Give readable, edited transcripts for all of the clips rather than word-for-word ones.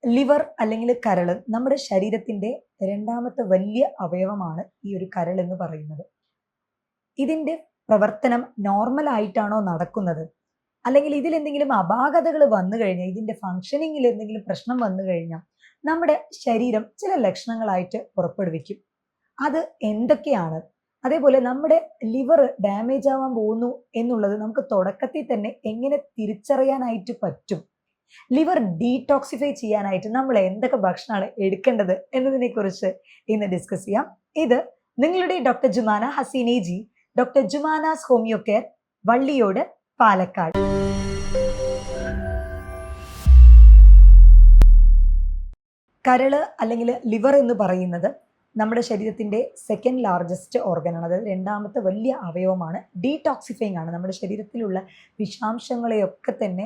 Liver അല്ലെങ്കിൽ കരള് നമ്മുടെ ശരീരത്തിന്റെ രണ്ടാമത്തെ വലിയ അവയവമാണ് ഈ ഒരു കരൾ എന്ന് പറയുന്നത്. ഇതിന്റെ പ്രവർത്തനം നോർമൽ ആയിട്ടാണോ നടക്കുന്നത്, അല്ലെങ്കിൽ ഇതിൽ എന്തെങ്കിലും അപാകതകൾ വന്നു കഴിഞ്ഞാൽ, ഇതിന്റെ ഫങ്ഷനിങ്ങിൽ എന്തെങ്കിലും പ്രശ്നം വന്നു കഴിഞ്ഞാൽ നമ്മുടെ ശരീരം ചില ലക്ഷണങ്ങളായിട്ട് പുറപ്പെടുവിക്കും. അത് എന്തൊക്കെയാണ്? അതേപോലെ നമ്മുടെ ലിവർ ഡാമേജ് ആവാൻ പോകുന്നു എന്നുള്ളത് നമുക്ക് തുടക്കത്തിൽ തന്നെ എങ്ങനെ തിരിച്ചറിയാനായിട്ട് പറ്റും? ലിവർ ഡീടോക്സിഫൈ ചെയ്യാനായിട്ട് നമ്മൾ എന്തൊക്കെ ഭക്ഷണമാണ് എടുക്കേണ്ടത് എന്നതിനെ കുറിച്ച് ഇന്ന് ഡിസ്കസ് ചെയ്യാം. ഇത് നിങ്ങളുടെ ഡോക്ടർ ജുമാന ഹസീനെ ji, doctor Jumana's homeo care, Valliyode, Palakkad. കരള് അല്ലെങ്കിൽ ലിവർ എന്ന് പറയുന്നത് നമ്മുടെ ശരീരത്തിന്റെ സെക്കൻഡ് ലാർജസ്റ്റ് ഓർഗനാണ്. അതായത് രണ്ടാമത്തെ വലിയ അവയവമാണ്. ഡീടോക്സിഫൈങ് ആണ്. നമ്മുടെ ശരീരത്തിലുള്ള വിഷാംശങ്ങളെയൊക്കെ തന്നെ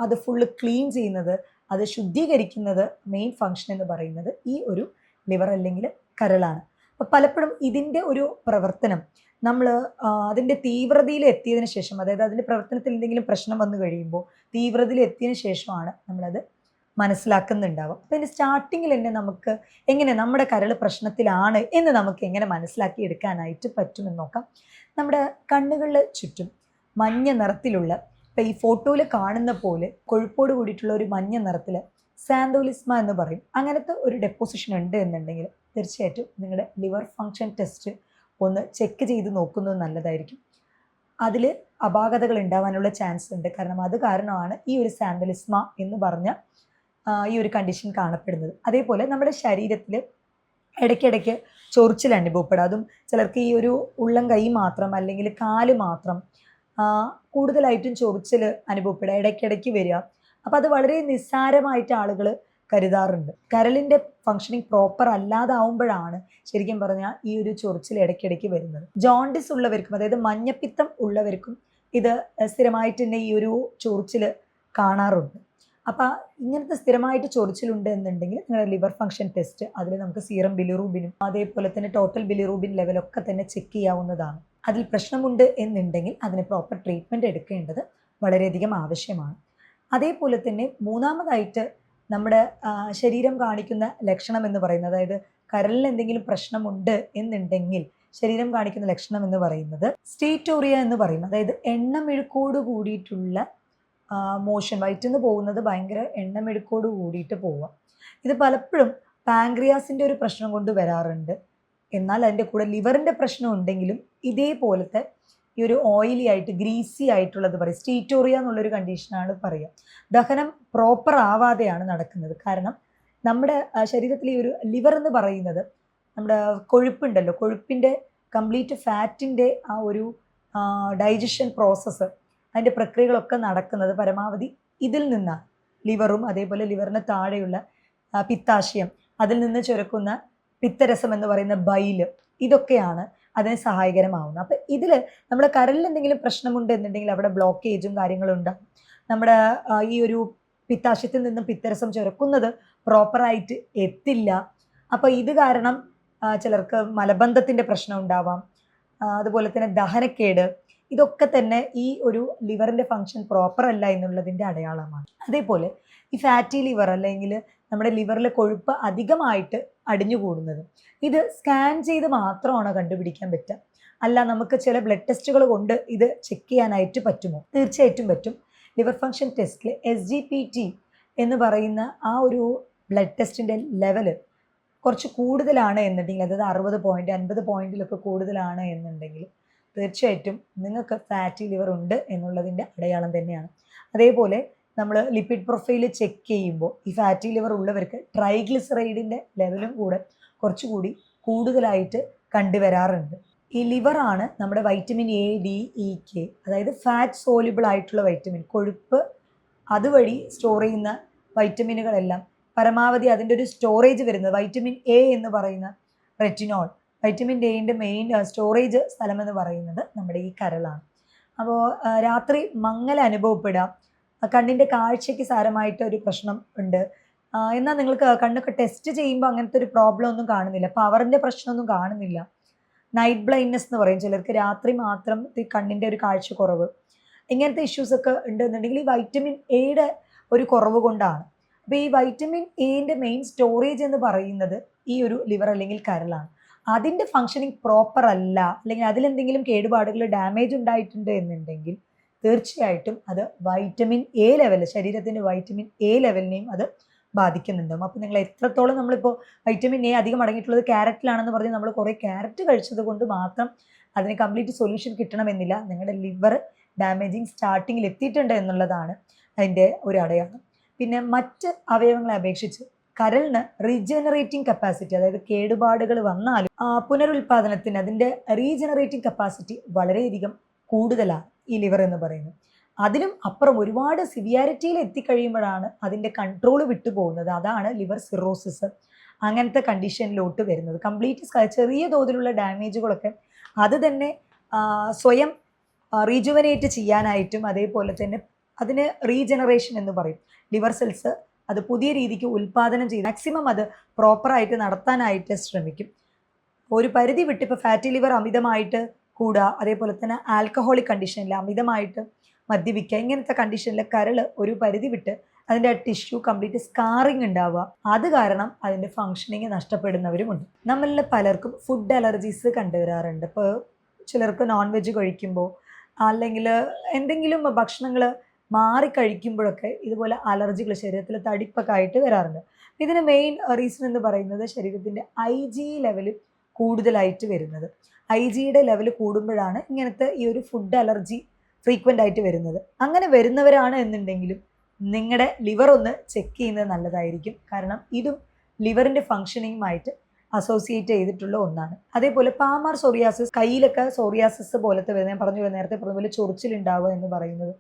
അത് ഫുള്ള് ക്ലീൻ ചെയ്യുന്നത്, അത് ശുദ്ധീകരിക്കുന്നത്, മെയിൻ ഫങ്ഷൻ എന്ന് പറയുന്നത് ഈ ഒരു ലിവർ അല്ലെങ്കിൽ കരളാണ്. അപ്പോൾ പലപ്പോഴും ഇതിൻ്റെ ഒരു പ്രവർത്തനം നമ്മൾ അതിൻ്റെ തീവ്രതയിൽ എത്തിയതിന് ശേഷം, അതായത് അതിൻ്റെ പ്രവർത്തനത്തിൽ എന്തെങ്കിലും പ്രശ്നം വന്നു കഴിയുമ്പോൾ തീവ്രതയിൽ എത്തിയതിന് ശേഷമാണ് നമ്മളത് മനസ്സിലാക്കുന്നുണ്ടാവുക. അപ്പോൾ ഇതിൻ്റെ സ്റ്റാർട്ടിങ്ങിൽ തന്നെ നമുക്ക് എങ്ങനെ നമ്മുടെ കരൾ പ്രശ്നത്തിലാണ് എന്ന് നമുക്ക് എങ്ങനെ മനസ്സിലാക്കി എടുക്കാനായിട്ട് പറ്റുമെന്ന് നോക്കാം. നമ്മുടെ കണ്ണുകളിൽ ചുറ്റും മഞ്ഞ നിറത്തിലുള്ള, ഇപ്പം ഈ ഫോട്ടോയിൽ കാണുന്ന പോലെ കൊഴുപ്പോട് കൂടിയിട്ടുള്ള ഒരു മഞ്ഞ നിറത്തിൽ സാന്തോലിസ്മ എന്ന് പറയും, അങ്ങനത്തെ ഒരു ഡെപ്പോസിഷൻ ഉണ്ട് എന്നുണ്ടെങ്കിൽ തീർച്ചയായിട്ടും നിങ്ങളുടെ ലിവർ ഫങ്ഷൻ ടെസ്റ്റ് ഒന്ന് ചെക്ക് ചെയ്ത് നോക്കുന്നത് നല്ലതായിരിക്കും. അതിൽ അപാകതകൾ ഉണ്ടാവാനുള്ള ചാൻസ് ഉണ്ട്. കാരണം അത് കാരണമാണ് ഈ ഒരു സാന്തോലിസ്മ എന്ന് പറഞ്ഞ ഈ ഒരു കണ്ടീഷൻ കാണപ്പെടുന്നത്. അതേപോലെ നമ്മുടെ ശരീരത്തിൽ ഇടയ്ക്കിടയ്ക്ക് ചൊറിച്ചിൽ അനുഭവപ്പെടുക, അതും ചിലർക്ക് ഈ ഒരു ഉള്ളം കൈ മാത്രം അല്ലെങ്കിൽ കാല് മാത്രം കൂടുതലായിട്ടും ചൊറിച്ചിൽ അനുഭവപ്പെടുക, ഇടയ്ക്കിടയ്ക്ക് വരിക. അപ്പോൾ അത് വളരെ നിസ്സാരമായിട്ട് ആളുകൾ കരുതാറുണ്ട്. കരളിൻ്റെ ഫങ്ഷനിങ് പ്രോപ്പർ അല്ലാതാവുമ്പോഴാണ് ശരിക്കും പറഞ്ഞാൽ ഈ ഒരു ചൊറിച്ചിൽ ഇടയ്ക്കിടയ്ക്ക് വരുന്നത്. ജോണ്ടിസ് ഉള്ളവർക്കും, അതായത് മഞ്ഞപ്പിത്തം ഉള്ളവർക്കും ഇത് സ്ഥിരമായിട്ട് തന്നെ ഈ ഒരു ചൊറിച്ചിൽ കാണാറുണ്ട്. അപ്പോൾ ഇങ്ങനത്തെ സ്ഥിരമായിട്ട് ചൊറിച്ചിലുണ്ട് എന്നുണ്ടെങ്കിൽ നിങ്ങളുടെ ലിവർ ഫങ്ഷൻ ടെസ്റ്റ്, അതിൽ നമുക്ക് സീറം ബിലിറൂബിനും അതേപോലെ തന്നെ ടോട്ടൽ ബിലിറൂബിൻ ലെവലൊക്കെ തന്നെ ചെക്ക് ചെയ്യാവുന്നതാണ്. അതിൽ പ്രശ്നമുണ്ട് എന്നുണ്ടെങ്കിൽ അതിന് പ്രോപ്പർ ട്രീറ്റ്മെൻറ്റ് എടുക്കേണ്ടത് വളരെയധികം ആവശ്യമാണ്. അതേപോലെ തന്നെ മൂന്നാമതായിട്ട് നമ്മുടെ ശരീരം കാണിക്കുന്ന ലക്ഷണം എന്ന് പറയുന്നത്, അതായത് കരളിന് എന്തെങ്കിലും പ്രശ്നമുണ്ട് എന്നുണ്ടെങ്കിൽ ശരീരം കാണിക്കുന്ന ലക്ഷണം എന്ന് പറയുന്നത് സ്റ്റീറ്റോറിയ എന്ന് പറയും. അതായത് എണ്ണമെഴുക്കോട് കൂടിയിട്ടുള്ള മോഷൻ, വയറ്റിൽ നിന്ന് പോകുന്നത് ഭയങ്കര എണ്ണമെഴുക്കോട് കൂടിയിട്ട് പോവുക. ഇത് പലപ്പോഴും പാങ്ക്രിയാസിൻ്റെ ഒരു പ്രശ്നം കൊണ്ട് വരാറുണ്ട്. എന്നാൽ അതിൻ്റെ കൂടെ ലിവറിൻ്റെ പ്രശ്നം ഉണ്ടെങ്കിലും ഇതേപോലത്തെ ഈ ഒരു ഓയിലി ആയിട്ട് ഗ്രീസി ആയിട്ടുള്ളത് പറയും, സ്റ്റീറ്റോറിയ എന്നുള്ളൊരു കണ്ടീഷനാണ് പറയുക. ദഹനം പ്രോപ്പർ ആവാതെയാണ് നടക്കുന്നത്. കാരണം നമ്മുടെ ശരീരത്തിൽ ഈ ഒരു ലിവർ എന്ന് പറയുന്നത് നമ്മുടെ കൊഴുപ്പുണ്ടല്ലോ, കൊഴുപ്പിൻ്റെ കംപ്ലീറ്റ് ഫാറ്റിൻ്റെ ആ ഒരു ഡൈജഷൻ പ്രോസസ്സ്, അതിൻ്റെ പ്രക്രിയകളൊക്കെ നടക്കുന്നത് പരമാവധി ഇതിൽ നിന്നാണ്. ലിവറും അതേപോലെ ലിവറിന് താഴെയുള്ള പിത്താശയം, അതിൽ നിന്ന് ചുരക്കുന്ന പിത്തരസം എന്ന് പറയുന്ന ബൈല്, ഇതൊക്കെയാണ് അതിന് സഹായകരമാവുന്നത്. അപ്പം ഇതിൽ നമ്മുടെ കരളിൽ എന്തെങ്കിലും പ്രശ്നമുണ്ട് എന്നുണ്ടെങ്കിൽ അവിടെ ബ്ലോക്കേജും കാര്യങ്ങളും ഉണ്ടാകും. നമ്മുടെ ഈ ഒരു പിത്താശയത്തിൽ നിന്നും പിത്തരസം ചുരക്കുന്നത് പ്രോപ്പറായിട്ട് എത്തില്ല. അപ്പോൾ ഇത് കാരണം ചിലർക്ക് മലബന്ധത്തിൻ്റെ പ്രശ്നം ഉണ്ടാവാം. അതുപോലെ തന്നെ ദഹനക്കേട്, ഇതൊക്കെ തന്നെ ഈ ഒരു ലിവറിൻ്റെ ഫങ്ഷൻ പ്രോപ്പർ അല്ല എന്നുള്ളതിൻ്റെ അടയാളമാണ്. അതേപോലെ ഈ ഫാറ്റി ലിവർ അല്ലെങ്കിൽ നമ്മുടെ ലിവറിലെ കൊഴുപ്പ് അധികമായിട്ട് അടിഞ്ഞുകൂടുന്നത്, ഇത് സ്കാൻ ചെയ്ത് മാത്രമാണ് കണ്ടുപിടിക്കാൻ പറ്റുക. അല്ല നമുക്ക് ചില ബ്ലഡ് ടെസ്റ്റുകൾ കൊണ്ട് ഇത് ചെക്ക് ചെയ്യാനായിട്ട് പറ്റുമോ? തീർച്ചയായിട്ടും പറ്റും. ലിവർ ഫങ്ഷൻ ടെസ്റ്റിൽ SGPT എന്ന് പറയുന്ന ആ ഒരു ബ്ലഡ് ടെസ്റ്റിൻ്റെ ലെവല് കുറച്ച് കൂടുതലാണ് എന്നുണ്ടെങ്കിൽ, അതായത് 60 പോയിന്റ് 50 പോയിന്റിലൊക്കെ കൂടുതലാണ് എന്നുണ്ടെങ്കിൽ തീർച്ചയായിട്ടും നിങ്ങൾക്ക് ഫാറ്റി ലിവർ ഉണ്ട് എന്നുള്ളതിൻ്റെ അടയാളം തന്നെയാണ്. അതേപോലെ നമ്മൾ ലിപ്പിഡ് പ്രൊഫൈൽ ചെക്ക് ചെയ്യുമ്പോൾ ഈ ഫാറ്റി ലിവർ ഉള്ളവർക്ക് ട്രൈഗ്ലിസറൈഡിൻ്റെ ലെവലും കൂടെ കുറച്ചുകൂടി കൂടുതലായിട്ട് കണ്ടുവരാറുണ്ട്. ഈ ലിവറാണ് നമ്മുടെ vitamin A, D, E, K, അതായത് ഫാറ്റ് സോല്യൂബിൾ ആയിട്ടുള്ള വൈറ്റമിൻ, കൊഴുപ്പ് അതുവഴി സ്റ്റോർ ചെയ്യുന്ന വൈറ്റമിനുകളെല്ലാം പരമാവധി അതിൻ്റെ ഒരു സ്റ്റോറേജ് വരുന്നത് വൈറ്റമിൻ A എന്ന് പറയുന്ന റെറ്റിനോൾ, വൈറ്റമിൻ എയുടെ മെയിൻ സ്റ്റോറേജ് സ്ഥലം എന്ന് പറയുന്നത് നമ്മുടെ ഈ കരളാണ്. അപ്പോൾ രാത്രി മങ്ങൽ അനുഭവപ്പെടാം, കണ്ണിൻ്റെ കാഴ്ചയ്ക്ക് സാരമായിട്ട് ഒരു പ്രശ്നം ഉണ്ട്. എന്നാൽ നിങ്ങൾക്ക് കണ്ണൊക്കെ ടെസ്റ്റ് ചെയ്യുമ്പോൾ അങ്ങനത്തെ ഒരു പ്രോബ്ലം ഒന്നും കാണുന്നില്ല, പവറിൻ്റെ പ്രശ്നമൊന്നും കാണുന്നില്ല. നൈറ്റ് ബ്ലൈൻഡ്നെസ് എന്ന് പറയും, ചിലർക്ക് രാത്രി മാത്രം കണ്ണിൻ്റെ ഒരു കാഴ്ച കുറവ്, ഇങ്ങനത്തെ ഇഷ്യൂസൊക്കെ ഉണ്ടെന്നുണ്ടെങ്കിൽ ഈ വൈറ്റമിൻ എയുടെ ഒരു കുറവ് കൊണ്ടാണ്. അപ്പോൾ ഈ വൈറ്റമിൻ എന്റെ മെയിൻ സ്റ്റോറേജ് എന്ന് പറയുന്നത് ഈ ഒരു ലിവർ അല്ലെങ്കിൽ കരളാണ്. അതിൻ്റെ ഫങ്ഷനിങ് പ്രോപ്പർ അല്ല, അല്ലെങ്കിൽ അതിലെന്തെങ്കിലും കേടുപാടുകൾ ഡാമേജ് ഉണ്ടായിട്ടുണ്ട് എന്നുണ്ടെങ്കിൽ തീർച്ചയായിട്ടും അത് വൈറ്റമിൻ എ ലെവൽ, ശരീരത്തിൻ്റെ വൈറ്റമിൻ എ ലെവലിനെയും അത് ബാധിക്കുന്നുണ്ടാവും. അപ്പോൾ നിങ്ങൾ എത്രത്തോളം, നമ്മളിപ്പോൾ വൈറ്റമിൻ എ അധികം അടങ്ങിയിട്ടുള്ളത് ക്യാരറ്റിലാണെന്ന് പറഞ്ഞ് നമ്മൾ കുറേ ക്യാരറ്റ് കഴിച്ചത് കൊണ്ട് മാത്രം അതിന് കംപ്ലീറ്റ് സൊല്യൂഷൻ കിട്ടണമെന്നില്ല. നിങ്ങളുടെ ലിവർ ഡാമേജിങ് സ്റ്റാർട്ടിങ്ങിൽ എത്തിയിട്ടുണ്ട് എന്നുള്ളതാണ് അതിൻ്റെ ഒരു അടയാളം. പിന്നെ മറ്റ് അവയവങ്ങളെ അപേക്ഷിച്ച് കരളിന് റീജനറേറ്റിംഗ് കപ്പാസിറ്റി, അതായത് കേടുപാടുകൾ വന്നാലും പുനരുൽപാദനത്തിന് അതിൻ്റെ റീജനറേറ്റിംഗ് കപ്പാസിറ്റി വളരെയധികം കൂടുതലാണ് ഈ ലിവർ എന്ന് പറയുന്നത്. അതിലും അപ്പുറം ഒരുപാട് സിവിയാരിറ്റിയിൽ എത്തിക്കഴിയുമ്പോഴാണ് അതിൻ്റെ കൺട്രോൾ വിട്ടുപോകുന്നത്. അതാണ് ലിവർ സിറോസിസ് അങ്ങനത്തെ കണ്ടീഷനിലോട്ട് വരുന്നത്. കംപ്ലീറ്റ് ചെറിയ തോതിലുള്ള ഡാമേജുകളൊക്കെ അത് തന്നെ സ്വയം റീജുവനേറ്റ് ചെയ്യാനായിട്ടും, അതേപോലെ തന്നെ അതിന് റീജനറേഷൻ എന്ന് പറയും. ലിവർ സെൽസ് അത് പുതിയ രീതിക്ക് ഉൽപ്പാദനം ചെയ്ത് മാക്സിമം അത് പ്രോപ്പറായിട്ട് നടത്താനായിട്ട് ശ്രമിക്കും. ഒരു പരിധി വിട്ട് ഇപ്പോൾ ഫാറ്റി ലിവർ അമിതമായിട്ട് കൂടുക, അതേപോലെ തന്നെ ആൽക്കഹോളിക് കണ്ടീഷനിൽ അമിതമായിട്ട് മദ്യപിക്കുക, ഇങ്ങനത്തെ കണ്ടീഷനിൽ കരൾ ഒരു പരിധി വിട്ട് അതിൻ്റെ ടിഷ്യൂ കംപ്ലീറ്റ് സ്കാറിങ് ഉണ്ടാവുക. അത് കാരണം അതിൻ്റെ ഫങ്ഷനിങ് നഷ്ടപ്പെടുന്നവരുമുണ്ട്. നമ്മളിൽ പലർക്കും ഫുഡ് അലർജീസ് കണ്ടുവരാറുണ്ട്. ഇപ്പോൾ ചിലർക്ക് നോൺ വെജ് കഴിക്കുമ്പോൾ അല്ലെങ്കിൽ എന്തെങ്കിലും ഭക്ഷണങ്ങൾ മാറി കഴിക്കുമ്പോഴൊക്കെ ഇതുപോലെ അലർജികൾ, ശരീരത്തിൽ തടിപ്പൊക്കെ ആയിട്ട് വരാറുണ്ട്. ഇതിന് മെയിൻ റീസൺ എന്ന് പറയുന്നത് ശരീരത്തിൻ്റെ IgE ലെവൽ കൂടുതലായിട്ട് വരുന്നത്. IgEയുടെ ലെവൽ കൂടുമ്പോഴാണ് ഇങ്ങനത്തെ ഈ ഒരു ഫുഡ് അലർജി ഫ്രീക്വൻ്റ് ആയിട്ട് വരുന്നത്. അങ്ങനെ വരുന്നവരാണ് എന്നുണ്ടെങ്കിലും നിങ്ങളുടെ ലിവർ ഒന്ന് ചെക്ക് ചെയ്യുന്നത് നല്ലതായിരിക്കും. കാരണം ഇതും ലിവറിൻ്റെ ഫങ്ഷനിങ്ങുമായിട്ട് അസോസിയേറ്റ് ചെയ്തിട്ടുള്ള ഒന്നാണ്. അതേപോലെ പാമാർ സോറിയാസിസ്, കയ്യിലൊക്കെ സോറിയാസിസ് പോലത്തെ വരുന്നത്, ഞാൻ പറഞ്ഞു നേരത്തെ പറഞ്ഞ പോലെ ചൊറിച്ചിലുണ്ടാവുക എന്ന് പറയുന്നത്.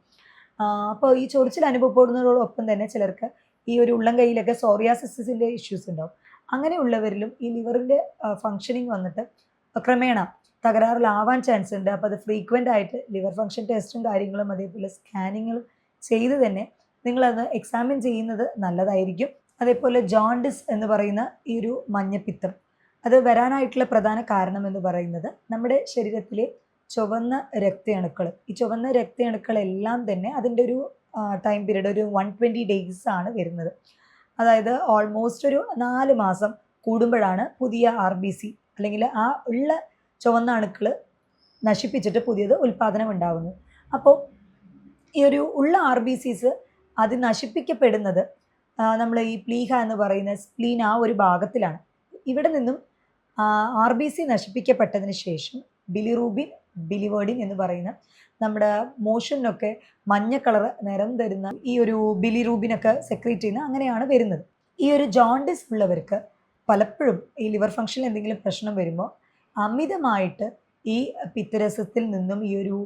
അപ്പോൾ ഈ ചൊറിച്ചിൽ അനുഭവപ്പെടുന്നതോടൊപ്പം തന്നെ ചിലർക്ക് ഈ ഒരു ഉള്ളം കൈയിലൊക്കെ സോറിയാസിസിൻ്റെ ഇഷ്യൂസ് ഉണ്ടാവും. അങ്ങനെയുള്ളവരിലും ഈ ലിവറിൻ്റെ ഫങ്ഷനിങ് വന്നിട്ട് ക്രമേണ തകരാറിലാവാൻ ചാൻസ് ഉണ്ട്. അപ്പോൾ അത് ഫ്രീക്വൻ്റ് ആയിട്ട് ലിവർ ഫങ്ഷൻ ടെസ്റ്റും കാര്യങ്ങളും അതേപോലെ സ്കാനിങ്ങും ചെയ്ത് തന്നെ നിങ്ങളത് എക്സാമിൻ ചെയ്യുന്നത് നല്ലതായിരിക്കും. അതേപോലെ ജോണ്ടിസ് എന്ന് പറയുന്ന ഈ ഒരു മഞ്ഞപ്പിത്തം, അത് വരാനായിട്ടുള്ള പ്രധാന കാരണം എന്ന് പറയുന്നത് നമ്മുടെ ശരീരത്തിലെ ചുവന്ന രക്തയണുക്കൾ, ഈ ചുവന്ന രക്തയണുക്കളെല്ലാം തന്നെ അതിൻ്റെ ഒരു ടൈം പീരീഡ് ഒരു 120 days ആണ് വരുന്നത്. അതായത് ഓൾമോസ്റ്റ് ഒരു 4 മാസം കൂടുമ്പോഴാണ് പുതിയ RBC അല്ലെങ്കിൽ ആ ഉള്ള ചുവന്ന അണുക്കൾ നശിപ്പിച്ചിട്ട് പുതിയത് ഉൽപ്പാദനം ഉണ്ടാകുന്നത്. അപ്പോൾ ഈ ഒരു ഉള്ള RBCs അത് നശിപ്പിക്കപ്പെടുന്നത് നമ്മൾ ഈ പ്ലീഹ എന്ന് പറയുന്ന സ്പ്ലീൻ ആ ഒരു ഭാഗത്തിലാണ്. ഇവിടെ നിന്നും RBC നശിപ്പിക്കപ്പെട്ടതിന് ശേഷം ബിലിറൂബിൻ, ബിലിവേർഡിൻ എന്ന് പറയുന്ന നമ്മുടെ മോഷനൊക്കെ മഞ്ഞ കളർ നിറം തരുന്ന ഈ ഒരു ബിലിറൂബിനൊക്കെ സെക്രീറ്റ് ചെയ്യുന്ന അങ്ങനെയാണ് വരുന്നത്. ഈ ഒരു ജോണ്ടിസ് ഉള്ളവർക്ക് പലപ്പോഴും ഈ ലിവർ ഫങ്ഷനിൽ എന്തെങ്കിലും പ്രശ്നം വരുമ്പോൾ അമിതമായിട്ട് ഈ പിത്തരസത്തിൽ നിന്നും ഈ ഒരു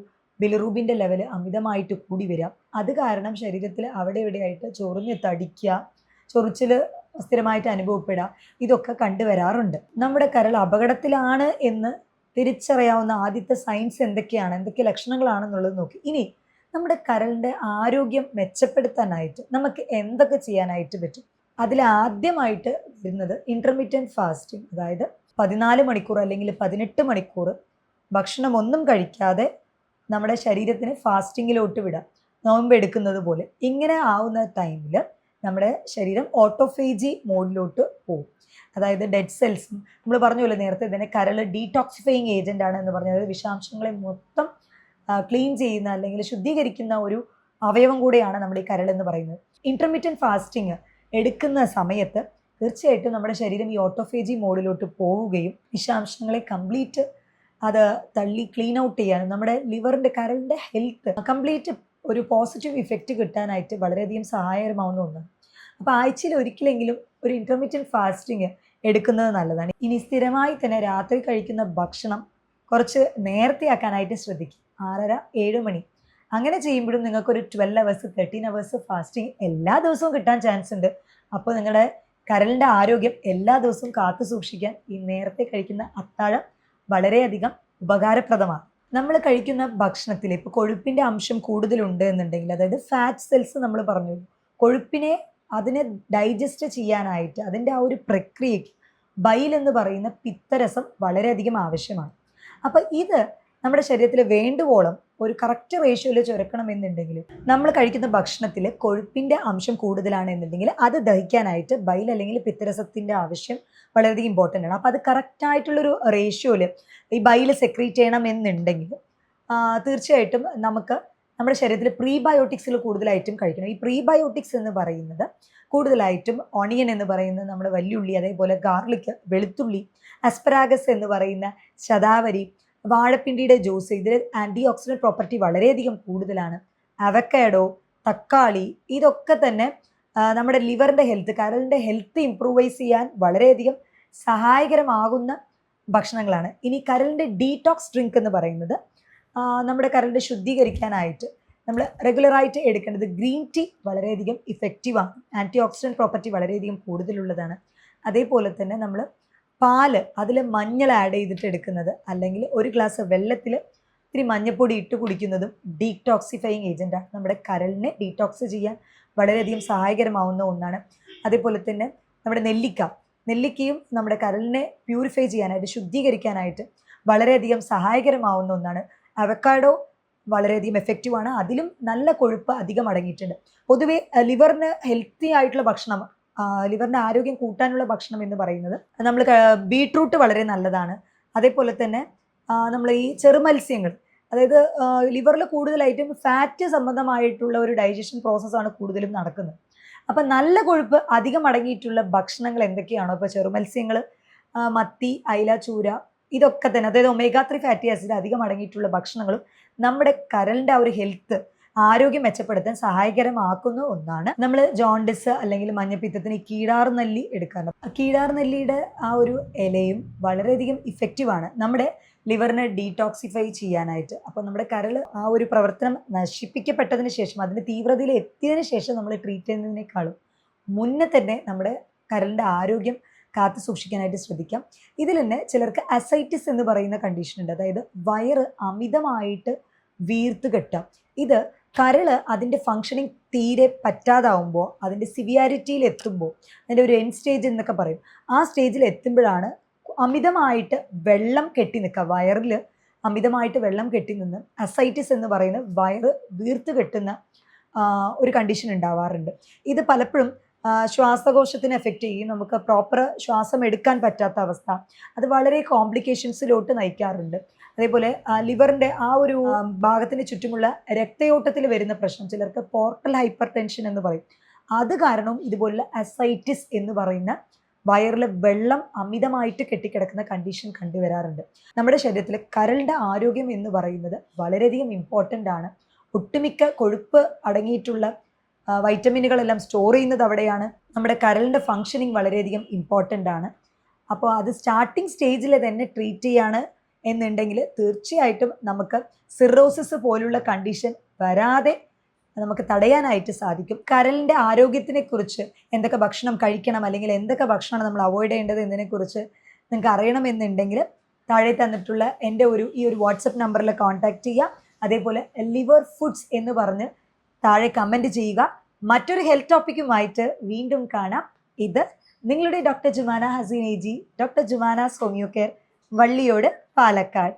ബിലിറൂബിൻ്റെ ലെവൽ അമിതമായിട്ട് കൂടി വരാം. അത് കാരണം ശരീരത്തിൽ അവിടെ ഇവിടെയായിട്ട് ചൊറിഞ്ഞ് തടിക്കുക, ചൊറിച്ചിൽ സ്ഥിരമായിട്ട് അനുഭവപ്പെടുക, ഇതൊക്കെ കണ്ടുവരാറുണ്ട്. നമ്മുടെ കരൾ അപകടത്തിലാണ് എന്ന് തിരിച്ചറിയാവുന്ന ആദ്യത്തെ സയൻസ് എന്തൊക്കെയാണ്, എന്തൊക്കെ ലക്ഷണങ്ങളാണെന്നുള്ളത് നോക്കി. ഇനി നമ്മുടെ കരളിൻ്റെ ആരോഗ്യം മെച്ചപ്പെടുത്താനായിട്ട് നമുക്ക് എന്തൊക്കെ ചെയ്യാനായിട്ട് പറ്റും? അതിലാദ്യമായിട്ട് വരുന്നത് ഇൻ്റർമീഡിയറ്റ് ഫാസ്റ്റിംഗ്, അതായത് 14 മണിക്കൂർ അല്ലെങ്കിൽ 18 മണിക്കൂർ ഭക്ഷണമൊന്നും കഴിക്കാതെ നമ്മുടെ ശരീരത്തിന് ഫാസ്റ്റിങ്ങിലോട്ട് വിടാം, നോമ്പ് എടുക്കുന്നത് പോലെ. ഇങ്ങനെ ആവുന്ന ടൈമിൽ നമ്മുടെ ശരീരം ഓട്ടോഫേജി മോഡിലോട്ട് പോകും. അതായത് ഡെഡ് സെൽസും, നമ്മൾ പറഞ്ഞ പോലെ നേരത്തെ തന്നെ കരൾ ഡീടോക്സിഫയിങ് ഏജൻ്റ് ആണ് എന്ന് പറഞ്ഞത്, വിഷാംശങ്ങളെ മൊത്തം ക്ലീൻ ചെയ്യുന്ന അല്ലെങ്കിൽ ശുദ്ധീകരിക്കുന്ന ഒരു അവയവം കൂടെയാണ് നമ്മുടെ ഈ കരൾ എന്ന് പറയുന്നത്. ഇൻ്റർമീഡിയറ്റ് ഫാസ്റ്റിംഗ് എടുക്കുന്ന സമയത്ത് തീർച്ചയായിട്ടും നമ്മുടെ ശരീരം ഈ ഓട്ടോഫേജി മോഡിലോട്ട് പോവുകയും വിഷാംശങ്ങളെ കംപ്ലീറ്റ് അത് തള്ളി ക്ലീൻ ഔട്ട് ചെയ്യാനും നമ്മുടെ ലിവറിൻ്റെ കരളിൻ്റെ ഹെൽത്ത് കംപ്ലീറ്റ് ഒരു പോസിറ്റീവ് ഇഫക്റ്റ് കിട്ടാനായിട്ട് വളരെയധികം സഹായകരമാവുന്ന ഒന്നാണ്. അപ്പോൾ ആഴ്ചയിൽ ഒരിക്കലെങ്കിലും ഒരു ഇൻ്റർമീഡിയറ്റ് ഫാസ്റ്റിംഗ് എടുക്കുന്നത് നല്ലതാണ്. ഇനി സ്ഥിരമായി തന്നെ രാത്രി കഴിക്കുന്ന ഭക്ഷണം കുറച്ച് നേരത്തെ ആക്കാനായിട്ട് ശ്രദ്ധിക്കും. 6:30-7 മണി അങ്ങനെ ചെയ്യുമ്പോഴും നിങ്ങൾക്കൊരു 12 hours 13 hours ഫാസ്റ്റിംഗ് എല്ലാ ദിവസവും കിട്ടാൻ ചാൻസ് ഉണ്ട്. അപ്പോൾ നിങ്ങളുടെ കരളിൻ്റെ ആരോഗ്യം എല്ലാ ദിവസവും കാത്തു സൂക്ഷിക്കാൻ ഈ നേരത്തെ കഴിക്കുന്ന അത്താഴം വളരെയധികം ഉപകാരപ്രദമാണ്. നമ്മൾ കഴിക്കുന്ന ഭക്ഷണത്തിൽ ഇപ്പോൾ കൊഴുപ്പിൻ്റെ അംശം കൂടുതലുണ്ട് എന്നുണ്ടെങ്കിൽ, അതായത് ഫാറ്റ് സെൽസ് നമ്മൾ പറഞ്ഞു, കൊഴുപ്പിനെ അതിനെ ഡൈജസ്റ്റ് ചെയ്യാനായിട്ട് അതിൻ്റെ ആ ഒരു പ്രക്രിയയ്ക്ക് ബൈൽ എന്ന് പറയുന്ന പിത്തരസം വളരെയധികം ആവശ്യമാണ്. അപ്പോൾ ഇത് നമ്മുടെ ശരീരത്തിൽ വേണ്ടുവോളം ഒരു കറക്റ്റ് റേഷ്യോയിൽ ചുരക്കണമെന്നുണ്ടെങ്കിൽ നമ്മൾ കഴിക്കുന്ന ഭക്ഷണത്തിൽ കൊഴുപ്പിൻ്റെ അംശം കൂടുതലാണെന്നുണ്ടെങ്കിൽ അത് ദഹിക്കാനായിട്ട് ബൈൽ അല്ലെങ്കിൽ പിത്തരസത്തിൻ്റെ ആവശ്യം വളരെയധികം ഇമ്പോർട്ടൻ്റ് ആണ്. അപ്പോൾ അത് കറക്റ്റായിട്ടുള്ളൊരു റേഷ്യോയിൽ ഈ ബൈൽ സെക്രീറ്റ് ചെയ്യണമെന്നുണ്ടെങ്കിൽ തീർച്ചയായിട്ടും നമുക്ക് നമ്മുടെ ശരീരത്തിൽ പ്രീബയോട്ടിക്സിൽ കൂടുതലായിട്ടും കഴിക്കണം. ഈ പ്രീബയോട്ടിക്സ് എന്ന് പറയുന്നത് കൂടുതലായിട്ടും ഓണിയൻ എന്ന് പറയുന്നത് നമ്മുടെ വല്യുള്ളി, അതേപോലെ ഗാർലിക്, വെളുത്തുള്ളി, അസ്പരാഗസ് എന്ന് പറയുന്ന ശതാവരി, വാഴപ്പിണ്ടിയുടെ ജ്യൂസ്, ഇതിൽ ആൻറ്റി ഓക്സിഡൻറ്റ് പ്രോപ്പർട്ടി വളരെയധികം കൂടുതലാണ്. അവക്കാഡോ, തക്കാളി, ഇതൊക്കെ തന്നെ നമ്മുടെ ലിവറിൻ്റെ ഹെൽത്ത്, കരളിൻ്റെ ഹെൽത്ത് ഇംപ്രൂവൈസ് ചെയ്യാൻ വളരെയധികം സഹായകരമാകുന്ന ഭക്ഷണങ്ങളാണ്. ഇനി കരളിൻ്റെ ഡീടോക്സ് ഡ്രിങ്ക് എന്ന് പറയുന്നത് നമ്മുടെ കരളിനെ ശുദ്ധീകരിക്കാനായിട്ട് നമ്മൾ റെഗുലറായിട്ട് എടുക്കേണ്ടത് ഗ്രീൻ ടീ വളരെയധികം ഇഫക്റ്റീവാണ്. ആൻറ്റി ഓക്സിഡൻറ്റ് പ്രോപ്പർട്ടി വളരെയധികം കൂടുതലുള്ളതാണ്. അതേപോലെ തന്നെ നമ്മൾ പാല്, അതിൽ മഞ്ഞൾ ആഡ് ചെയ്തിട്ട് എടുക്കുന്നത്, അല്ലെങ്കിൽ ഒരു ഗ്ലാസ് വെള്ളത്തിൽ ഇത്തിരി മഞ്ഞൾപ്പൊടി ഇട്ട് കുടിക്കുന്നതും ഡീടോക്സിഫയിങ് ഏജൻറ്റാണ്. നമ്മുടെ കരളിനെ ഡീടോക്സ് ചെയ്യാൻ വളരെയധികം സഹായകരമാവുന്ന ഒന്നാണ്. അതേപോലെ തന്നെ നമ്മുടെ നെല്ലിക്കയും നമ്മുടെ കരളിനെ പ്യൂരിഫൈ ചെയ്യാനായിട്ട്, ശുദ്ധീകരിക്കാനായിട്ട് വളരെയധികം സഹായകരമാവുന്ന ഒന്നാണ്. അവക്കാഡോ വളരെയധികം എഫക്റ്റീവാണ്. അതിലും നല്ല കൊഴുപ്പ് അധികം അടങ്ങിയിട്ടുണ്ട്. പൊതുവേ ലിവറിന് ഹെൽത്തി ആയിട്ടുള്ള ഭക്ഷണം, ലിവറിൻ്റെ ആരോഗ്യം കൂട്ടാനുള്ള ഭക്ഷണം എന്ന് പറയുന്നത് നമ്മൾ ബീട്രൂട്ട് വളരെ നല്ലതാണ്. അതേപോലെ തന്നെ നമ്മൾ ഈ ചെറുമത്സ്യങ്ങൾ, അതായത് ലിവറിൽ കൂടുതലായിട്ടും ഫാറ്റ് സംബന്ധമായിട്ടുള്ള ഒരു ഡൈജഷൻ പ്രോസസ്സാണ് കൂടുതലും നടക്കുന്നത്. അപ്പം നല്ല കൊഴുപ്പ് അധികം അടങ്ങിയിട്ടുള്ള ഭക്ഷണങ്ങൾ എന്തൊക്കെയാണോ, ഇപ്പോൾ ചെറുമത്സ്യങ്ങൾ, മത്തി, അയില, ചൂര, ഇതൊക്കെ തന്നെ, അതായത് ഒമേഗ 3 ഫാറ്റി ആസിഡ് അധികം അടങ്ങിയിട്ടുള്ള ഭക്ഷണങ്ങളും നമ്മുടെ കരളിൻ്റെ ആ ഒരു ഹെൽത്ത്, ആരോഗ്യം മെച്ചപ്പെടുത്താൻ സഹായകരമാക്കുന്ന ഒന്നാണ്. നമ്മൾ ജോണ്ടിസ് അല്ലെങ്കിൽ മഞ്ഞപ്പിത്തത്തിന് കീഴാർനെല്ലി എടുക്കാറുണ്ട്. കീഴാർനെല്ലിയുടെ ആ ഒരു ഇലയും വളരെയധികം ഇഫക്റ്റീവാണ് നമ്മുടെ ലിവറിനെ ഡീടോക്സിഫൈ ചെയ്യാനായിട്ട്. അപ്പോൾ നമ്മുടെ കരൾ ആ ഒരു പ്രവർത്തനം നശിപ്പിക്കപ്പെട്ടതിന് ശേഷം, അതിൻ്റെ തീവ്രതയിൽ എത്തിയതിന് ശേഷം നമ്മൾ ട്രീറ്റ് ചെയ്യുന്നതിനേക്കാളും മുന്നേ തന്നെ നമ്മുടെ കരളിൻ്റെ ആരോഗ്യം കാത്തു സൂക്ഷിക്കാനായിട്ട് ശ്രദ്ധിക്കാം. ഇതിൽ തന്നെ ചിലർക്ക് അസൈറ്റിസ് എന്ന് പറയുന്ന കണ്ടീഷൻ ഉണ്ട്. അതായത് വയറ് അമിതമായിട്ട് വീർത്ത് കെട്ടാം. ഇത് കരള് അതിൻ്റെ ഫങ്ഷനിങ് തീരെ പറ്റാതാവുമ്പോൾ, അതിൻ്റെ സിവിയാരിറ്റിയിൽ എത്തുമ്പോൾ, അതിൻ്റെ ഒരു എൻഡ് സ്റ്റേജ് എന്നൊക്കെ പറയും, ആ സ്റ്റേജിൽ എത്തുമ്പോഴാണ് അമിതമായിട്ട് വെള്ളം കെട്ടി നിൽക്കുക. വയറിൽ അമിതമായിട്ട് വെള്ളം കെട്ടി നിന്ന് അസൈറ്റിസ് എന്ന് പറയുന്ന വയറ് വീർത്ത് കെട്ടുന്ന ഒരു കണ്ടീഷൻ ഉണ്ടാവാറുണ്ട്. ഇത് പലപ്പോഴും ശ്വാസകോശത്തിന് എഫക്റ്റ് ചെയ്യും. നമുക്ക് പ്രോപ്പർ ശ്വാസം എടുക്കാൻ പറ്റാത്ത അവസ്ഥ, അത് വളരെ കോംപ്ലിക്കേഷൻസിലോട്ട് നയിക്കാറുണ്ട്. അതേപോലെ ലിവറിൻ്റെ ആ ഒരു ഭാഗത്തിന് ചുറ്റുമുള്ള രക്തയോട്ടത്തിൽ വരുന്ന പ്രശ്നം, ചിലർക്ക് പോർട്ടൽ ഹൈപ്പർ ടെൻഷൻ എന്ന് പറയും, അത് കാരണം ഇതുപോലുള്ള അസൈറ്റിസ് എന്ന് പറയുന്ന വയറിൽ വെള്ളം അമിതമായിട്ട് കെട്ടിക്കിടക്കുന്ന കണ്ടീഷൻ കണ്ടുവരാറുണ്ട്. നമ്മുടെ ശരീരത്തിൽ കരളിൻ്റെ ആരോഗ്യം എന്ന് പറയുന്നത് വളരെയധികം ഇമ്പോർട്ടൻ്റ് ആണ്. ഒട്ടുമിക്ക കൊഴുപ്പ് അടങ്ങിയിട്ടുള്ള വൈറ്റമിനുകളെല്ലാം സ്റ്റോർ ചെയ്യുന്നത് അവിടെയാണ്. നമ്മുടെ കരളിൻ്റെ ഫങ്ഷനിങ് വളരെയധികം ഇമ്പോർട്ടൻ്റ് ആണ്. അപ്പോൾ അത് സ്റ്റാർട്ടിങ് സ്റ്റേജിൽ തന്നെ ട്രീറ്റ് ചെയ്യാണ് എന്നുണ്ടെങ്കിൽ തീർച്ചയായിട്ടും നമുക്ക് സിറോസിസ് പോലുള്ള കണ്ടീഷൻ വരാതെ നമുക്ക് തടയാനായിട്ട് സാധിക്കും. കരളിൻ്റെ ആരോഗ്യത്തിനെ കുറിച്ച് എന്തൊക്കെ ഭക്ഷണം കഴിക്കണം, അല്ലെങ്കിൽ എന്തൊക്കെ ഭക്ഷണമാണ് നമ്മൾ അവോയ്ഡ് ചെയ്യേണ്ടത് എന്നതിനെക്കുറിച്ച് നിങ്ങൾക്ക് അറിയണമെന്നുണ്ടെങ്കിൽ താഴെ തന്നിട്ടുള്ള എൻ്റെ ഈ ഒരു വാട്സപ്പ് നമ്പറിൽ കോൺടാക്റ്റ് ചെയ്യുക. അതേപോലെ ലിവർ ഫുഡ്സ് എന്ന് പറഞ്ഞ് താഴെ കമൻറ്റ് ചെയ്യുക. മറ്റൊരു ഹെൽത്ത് ടോപ്പിക്കുമായിട്ട് വീണ്ടും കാണാം. ഇത് നിങ്ങളുടെ doctor Jumana Haseen AG, doctor Jumana's homeo care, Valliyode, Palakkad.